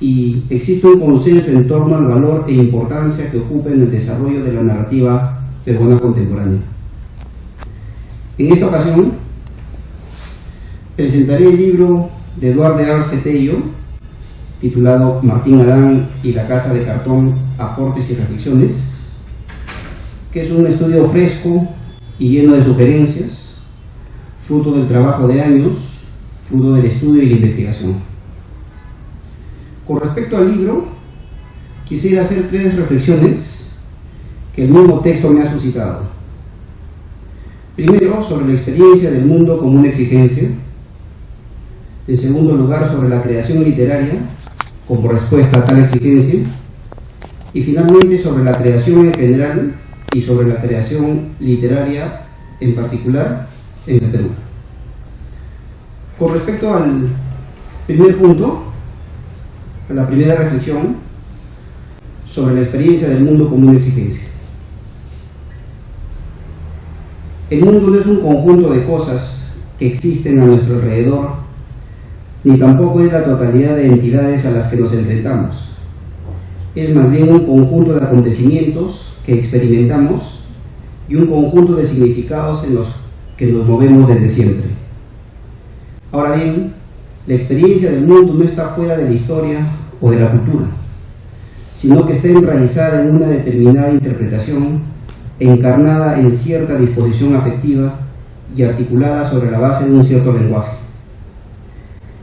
y existe un consenso en torno al valor e importancia que ocupa en el desarrollo de la narrativa peruana contemporánea. En esta ocasión presentaré el libro de Eduardo Arce Tello, titulado Martín Adán y la Casa de Cartón, aportes y reflexiones, que es un estudio fresco y lleno de sugerencias, fruto del trabajo de años, fruto del estudio y la investigación. Con respecto al libro, quisiera hacer 3 reflexiones que el mismo texto me ha suscitado. Primero, sobre la experiencia del mundo como una exigencia. En segundo lugar, sobre la creación literaria como respuesta a tal exigencia. Y finalmente, sobre la creación en general y sobre la creación literaria en particular en el Perú. Con respecto al primer punto, a la primera reflexión, sobre la experiencia del mundo como una exigencia. El mundo no es un conjunto de cosas que existen a nuestro alrededor, ni tampoco es la totalidad de entidades a las que nos enfrentamos. Es más bien un conjunto de acontecimientos que experimentamos y un conjunto de significados en los que nos movemos desde siempre. Ahora bien, la experiencia del mundo no está fuera de la historia o de la cultura, sino que está enraizada en una determinada interpretación, encarnada en cierta disposición afectiva y articulada sobre la base de un cierto lenguaje.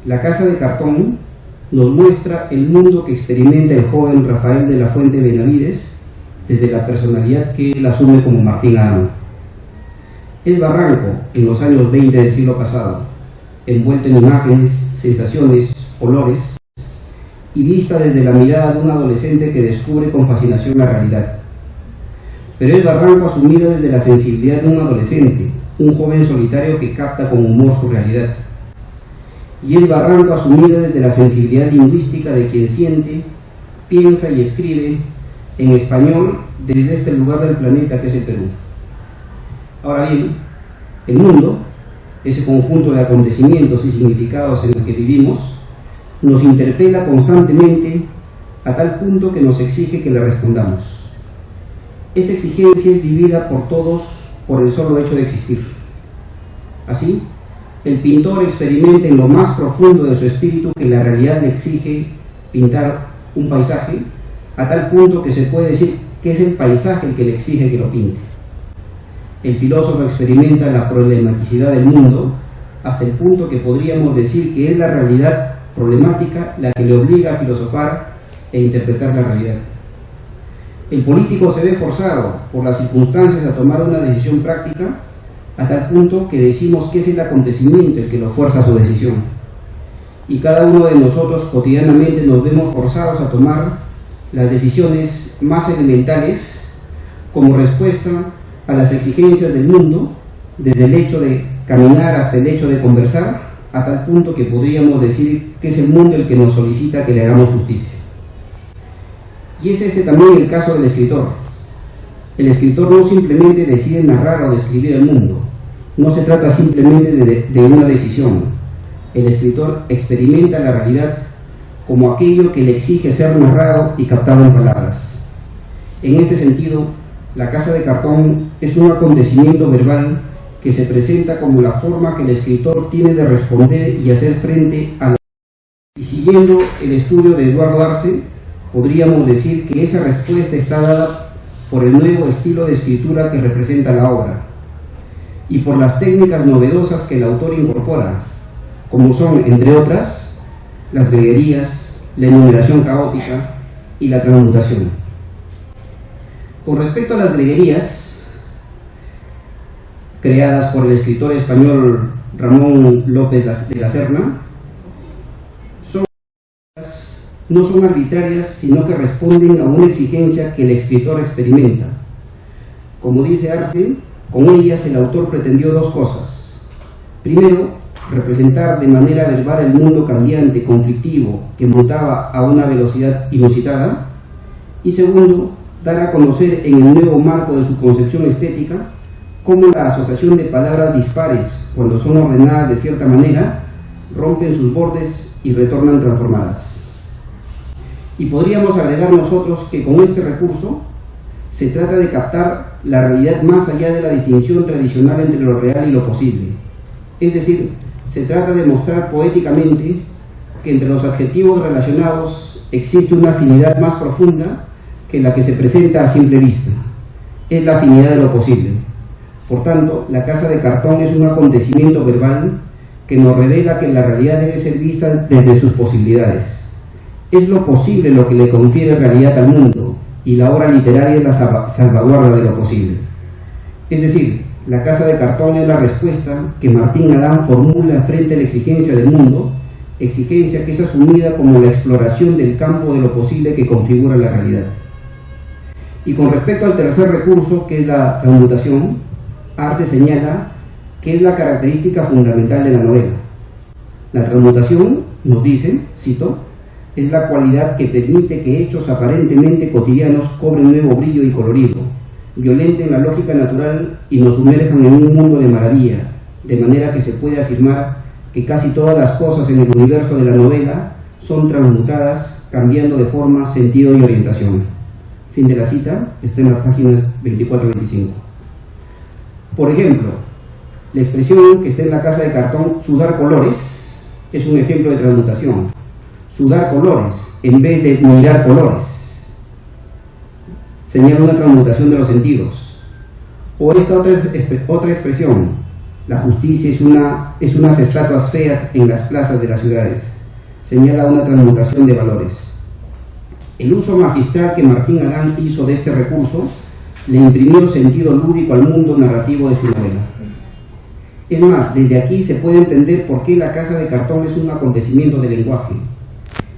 La Casa de Cartón nos muestra el mundo que experimenta el joven Rafael de la Fuente Benavides desde la personalidad que él asume como Martín Adán. El barranco, en los años 20 del siglo pasado, envuelto en imágenes, sensaciones, olores, y vista desde la mirada de un adolescente que descubre con fascinación la realidad. Pero es barranco asumido desde la sensibilidad de un adolescente, un joven solitario que capta con humor su realidad. Y es barranco asumido desde la sensibilidad lingüística de quien siente, piensa y escribe en español desde este lugar del planeta que es el Perú. Ahora bien, el mundo, ese conjunto de acontecimientos y significados en el que vivimos, nos interpela constantemente a tal punto que nos exige que le respondamos. Esa exigencia es vivida por todos por el solo hecho de existir. Así, el pintor experimenta en lo más profundo de su espíritu que la realidad le exige pintar un paisaje, a tal punto que se puede decir que es el paisaje el que le exige que lo pinte. El filósofo experimenta la problematicidad del mundo hasta el punto que podríamos decir que es la realidad problemática la que le obliga a filosofar e interpretar la realidad. El político se ve forzado por las circunstancias a tomar una decisión práctica a tal punto que decimos que es el acontecimiento el que lo fuerza a su decisión. Y cada uno de nosotros cotidianamente nos vemos forzados a tomar las decisiones más elementales como respuesta a las exigencias del mundo, desde el hecho de caminar hasta el hecho de conversar, a tal punto que podríamos decir que es el mundo el que nos solicita que le hagamos justicia. Y es este también el caso del escritor. El escritor no simplemente decide narrar o describir el mundo, no se trata simplemente de una decisión. El escritor experimenta la realidad como aquello que le exige ser narrado y captado en palabras. En este sentido, la Casa de Cartón es un acontecimiento verbal que se presenta como la forma que el escritor tiene de responder y hacer frente a la... Y siguiendo el estudio de Eduardo Arce, podríamos decir que esa respuesta está dada por el nuevo estilo de escritura que representa la obra y por las técnicas novedosas que el autor incorpora, como son, entre otras, las greguerías, la enumeración caótica y la transmutación. Con respecto a las greguerías, creadas por el escritor español Ramón López de la Serna, no son arbitrarias, sino que responden a una exigencia que el escritor experimenta. Como dice Arce, con ellas el autor pretendió 2 cosas. Primero, representar de manera verbal el mundo cambiante, conflictivo, que mutaba a una velocidad inusitada. Y segundo, dar a conocer en el nuevo marco de su concepción estética cómo la asociación de palabras dispares, cuando son ordenadas de cierta manera, rompen sus bordes y retornan transformadas. Y podríamos agregar nosotros que con este recurso se trata de captar la realidad más allá de la distinción tradicional entre lo real y lo posible. Es decir, se trata de mostrar poéticamente que entre los adjetivos relacionados existe una afinidad más profunda que la que se presenta a simple vista. Es la afinidad de lo posible. Por tanto, la casa de cartón es un acontecimiento verbal que nos revela que la realidad debe ser vista desde sus posibilidades. Es lo posible lo que le confiere realidad al mundo, y la obra literaria es la salvaguarda de lo posible. Es decir, la casa de cartón es la respuesta que Martín Adán formula frente a la exigencia del mundo, exigencia que es asumida como la exploración del campo de lo posible que configura la realidad. Y con respecto al tercer recurso, que es la transmutación, Arce señala que es la característica fundamental de la novela. La transmutación, nos dice, cito, es la cualidad que permite que hechos aparentemente cotidianos cobren nuevo brillo y colorido, violenten la lógica natural y nos sumerjan en un mundo de maravilla, de manera que se puede afirmar que casi todas las cosas en el universo de la novela son transmutadas, cambiando de forma, sentido y orientación. Fin de la cita, está en las páginas 24-25. Por ejemplo, la expresión que está en la casa de cartón, sudar colores, es un ejemplo de transmutación. Sudar colores, en vez de mirar colores, señala una transmutación de los sentidos. O esta otra expresión, la justicia es unas estatuas feas en las plazas de las ciudades, señala una transmutación de valores. El uso magistral que Martín Adán hizo de este recurso le imprimió sentido lúdico al mundo narrativo de su novela. Es más, desde aquí se puede entender por qué la casa de cartón es un acontecimiento de lenguaje.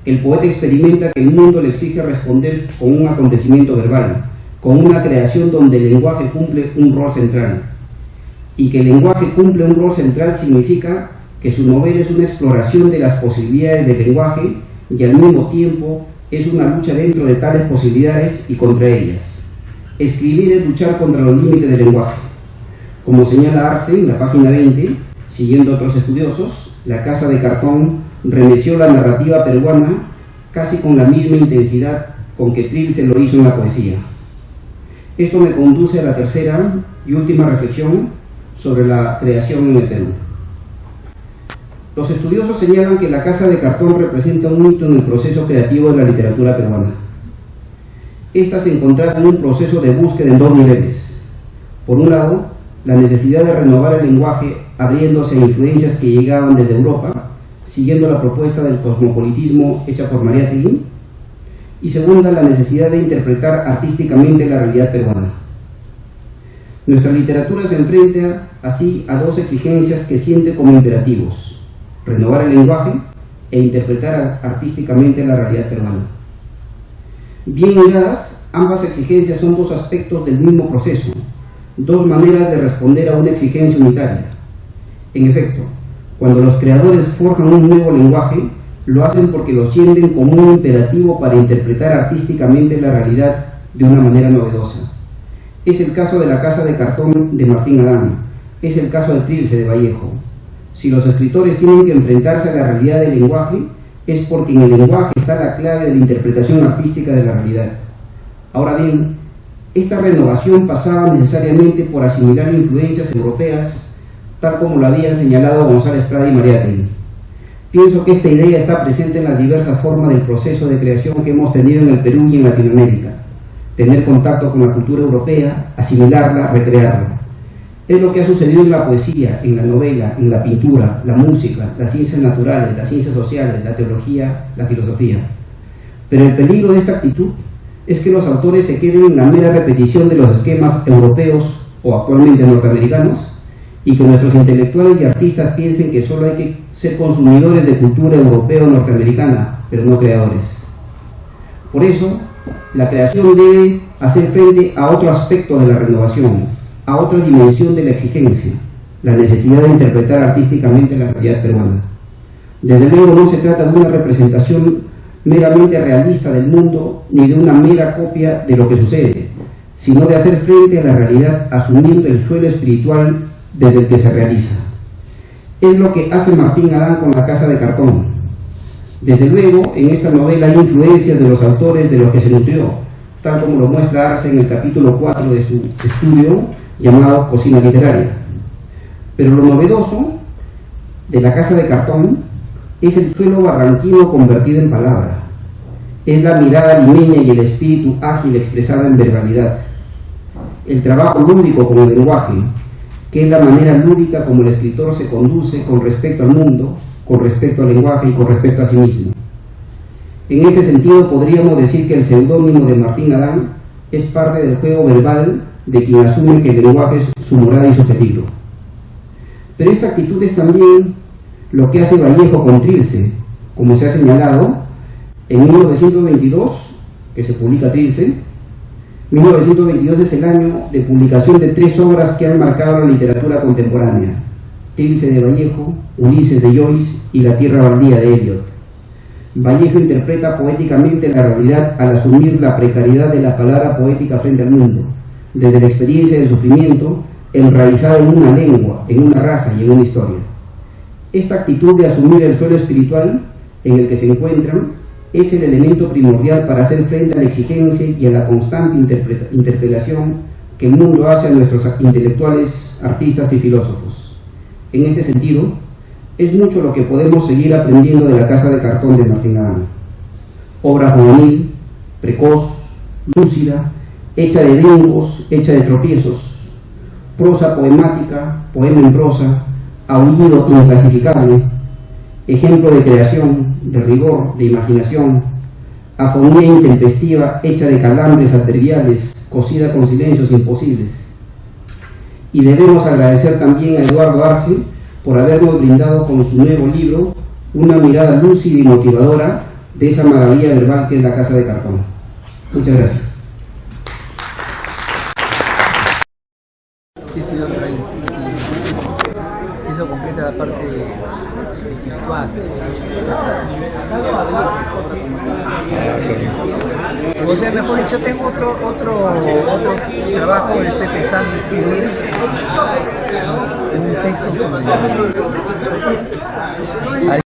El poeta experimenta que el mundo le exige responder con un acontecimiento verbal, con una creación donde el lenguaje cumple un rol central. Y que el lenguaje cumple un rol central significa que su novela es una exploración de las posibilidades del lenguaje y al mismo tiempo es una lucha dentro de tales posibilidades y contra ellas. Escribir es luchar contra los límites del lenguaje. Como señala Arce en la página 20, siguiendo otros estudiosos, la casa de cartón remeció la narrativa peruana casi con la misma intensidad con que Trilce lo hizo en la poesía. Esto me conduce a la tercera y última reflexión sobre la creación en el Perú. Los estudiosos señalan que la casa de cartón representa un hito en el proceso creativo de la literatura peruana. Esta se encontraba en un proceso de búsqueda en dos niveles. Por un lado, la necesidad de renovar el lenguaje abriéndose a influencias que llegaban desde Europa, siguiendo la propuesta del cosmopolitismo hecha por Mariátegui, y segunda, la necesidad de interpretar artísticamente la realidad peruana. Nuestra literatura se enfrenta así a dos exigencias que siente como imperativos: renovar el lenguaje e interpretar artísticamente la realidad peruana. Bien hiladas, ambas exigencias son dos aspectos del mismo proceso, dos maneras de responder a una exigencia unitaria. En efecto, cuando los creadores forjan un nuevo lenguaje, lo hacen porque lo sienten como un imperativo para interpretar artísticamente la realidad de una manera novedosa. Es el caso de la casa de cartón de Martín Adán, es el caso de Trilce de Vallejo. Si los escritores tienen que enfrentarse a la realidad del lenguaje, es porque en el lenguaje está la clave de la interpretación artística de la realidad. Ahora bien, esta renovación pasaba necesariamente por asimilar influencias europeas, tal como lo habían señalado González Prada y Mariátegui. Pienso que esta idea está presente en las diversas formas del proceso de creación que hemos tenido en el Perú y en Latinoamérica. Tener contacto con la cultura europea, asimilarla, recrearla. Es lo que ha sucedido en la poesía, en la novela, en la pintura, la música, las ciencias naturales, las ciencias sociales, la teología, la filosofía. Pero el peligro de esta actitud es que los autores se queden en la mera repetición de los esquemas europeos o actualmente norteamericanos, y que nuestros intelectuales y artistas piensen que solo hay que ser consumidores de cultura europea o norteamericana, pero no creadores. Por eso, la creación debe hacer frente a otro aspecto de la renovación, a otra dimensión de la exigencia, la necesidad de interpretar artísticamente la realidad peruana. Desde luego no se trata de una representación meramente realista del mundo, ni de una mera copia de lo que sucede, sino de hacer frente a la realidad asumiendo el suelo espiritual desde el que se realiza. Es lo que hace Martín Adán con la casa de cartón. Desde luego, en esta novela hay influencias de los autores de los que se nutrió, tal como lo muestra Arce en el capítulo 4 de su estudio llamado Cocina Literaria. Pero lo novedoso de La Casa de Cartón es el suelo barranquino convertido en palabra. Es la mirada limeña y el espíritu ágil expresado en verbalidad. El trabajo lúdico con el lenguaje, que es la manera lúdica como el escritor se conduce con respecto al mundo, con respecto al lenguaje y con respecto a sí mismo. En este sentido podríamos decir que el seudónimo de Martín Adán es parte del juego verbal de quien asume que el lenguaje es su moral y su peligro. Pero esta actitud es también lo que hace Vallejo con Trilce, como se ha señalado, en 1922, que se publica Trilce. 1922 es el año de publicación de 3 obras que han marcado la literatura contemporánea: Trilce de Vallejo, Ulises de Joyce y La tierra baldía de Eliot. Vallejo interpreta poéticamente la realidad al asumir la precariedad de la palabra poética frente al mundo, desde la experiencia del sufrimiento, enraizada en una lengua, en una raza y en una historia. Esta actitud de asumir el suelo espiritual en el que se encuentran es el elemento primordial para hacer frente a la exigencia y a la constante interpelación que el mundo hace a nuestros intelectuales, artistas y filósofos. En este sentido, es mucho lo que podemos seguir aprendiendo de La Casa de Cartón de Martín Adán. Obra juvenil, precoz, lúcida, hecha de brincos, hecha de tropiezos, prosa poemática, poema en prosa, aullido inclasificable, ejemplo de creación, de rigor, de imaginación, afonía intempestiva hecha de calambres adverbiales, cosida con silencios imposibles. Y debemos agradecer también a Eduardo Arce por habernos brindado con su nuevo libro una mirada lúcida y motivadora de esa maravilla verbal que es La Casa de Cartón. Muchas gracias. Sí, señor Rey. Eso completa la parte espiritual. O sea, mejor dicho, tengo otro trabajo que estoy pensando escribir, un texto sobre